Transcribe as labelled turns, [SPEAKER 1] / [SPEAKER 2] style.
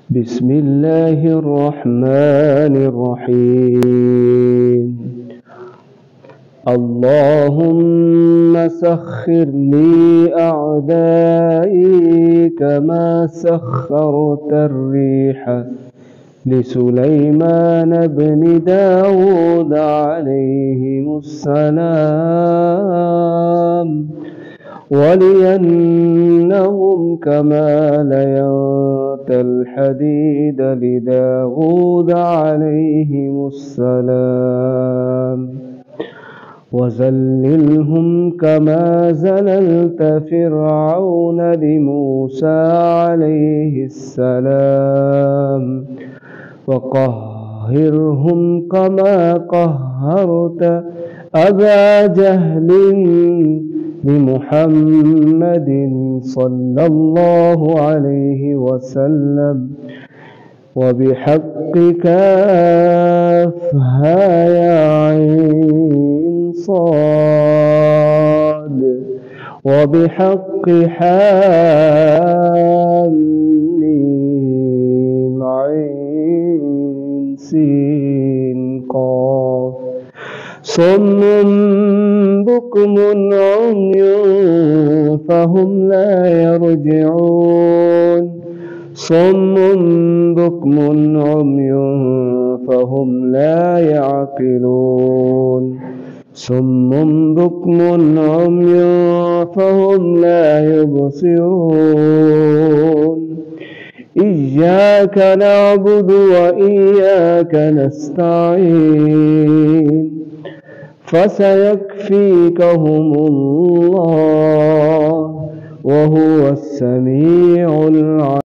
[SPEAKER 1] بسم الله الرحمن الرحيم. اللهم سخر لي أعدائي كما سخرت الريح لسليمان بن داود عليهم السلام ولينهم كما لينت الحديد لداود عليهم السلام وذللهم كما ذللت فرعون لموسى عليه السلام وقهرهم كما قهرت أبا جهل لمحمد صلى الله عليه وسلم وبحق كافها يا عين صاد وبحق حاميم عين سين قاف صم بكم عمي فهم لا يرجعون صم بكم عمي فهم لا يعقلون صم بكم عمي فهم لا يبصرون إياك نعبد وإياك نستعين فسيكفيكهم الله وهو السميع العليم.